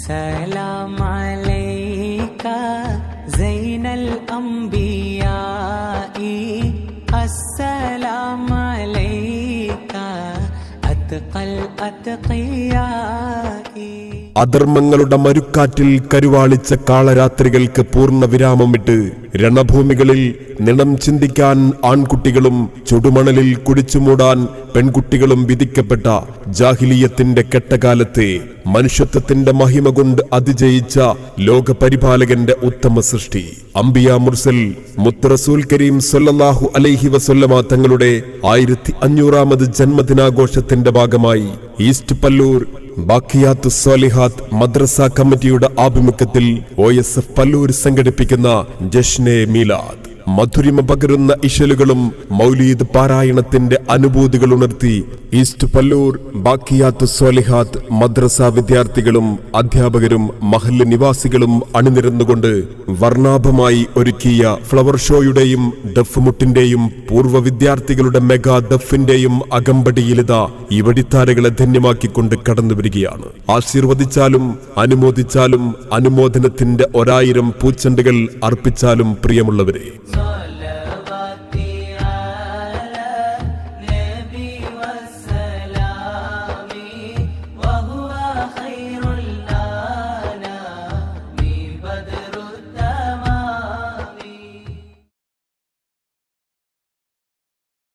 സലാം അലൈക സൈനൽ അംബിയാഇ അസ്സലാം അലൈക അത്ഖൽ അത്ഖിയാഇ. അധർമ്മങ്ങളുടെ മരുക്കാറ്റിൽ കരുവാളിച്ച കാളരാത്രികൾക്ക് പൂർണ്ണ വിരാമമിട്ട് രണഭൂമികളിൽ നിണം ചിന്തിക്കാൻ ആൺകുട്ടികളും ചുടുമണലിൽ കുടിച്ചുമൂടാൻ പെൺകുട്ടികളും വിധിക്കപ്പെട്ട ജാഹിലിയത്തിന്റെ കെട്ടകാലത്തെ മനുഷ്യത്വത്തിന്റെ മഹിമ കൊണ്ട് അതിജയിച്ച ലോകപരിപാലകന്റെ ഉത്തമ സൃഷ്ടി അംബിയ മുർസൽ മുത്ത് റസൂൽ കരീം സല്ലല്ലാഹു അലൈഹി വസല്ലമ തങ്ങളുടെ 1500ാമത് ജന്മദിനാഘോഷത്തിന്റെ ഭാഗമായി ഈസ്റ്റ് പല്ലൂർ ബാഖിയാത്തു സ്വാലിഹാത്ത് മദ്രസ കമ്മിറ്റിയുടെ ആഭിമുഖ്യത്തിൽ OSF പല്ലൂർ സംഘടിപ്പിക്കുന്ന ജശ്നെ മീലാദ് മധുരിമ പകരുന്ന ഇശലുകളും മൗലീദ് പാരായണത്തിന്റെ അനുഭൂതികൾ ഉണർത്തി ഈസ്റ്റ് പല്ലൂർ ബാഖിയാത്തു സ്വാലിഹാത്ത് മദ്രസ വിദ്യാർത്ഥികളും അധ്യാപകരും മഹല്ല് നിവാസികളും അണിനിരന്നുകൊണ്ട് വർണ്ണാഭമായി ഒരുക്കിയ ഫ്ലവർ ഷോയുടെയും ദഫ്മുട്ടിന്റെയും പൂർവ്വ വിദ്യാർത്ഥികളുടെ മെഗാ ദഫിന്റെയും അകമ്പടിയിലിത ഇവടിത്താരകളെ ധന്യമാക്കിക്കൊണ്ട് കടന്നുവരികയാണ്. ആശീർവദിച്ചാലും അനുമോദിച്ചാലും അനുമോദനത്തിന്റെ 1000 പൂച്ചെണ്ടുകൾ അർപ്പിച്ചാലും പ്രിയമുള്ളവരെ,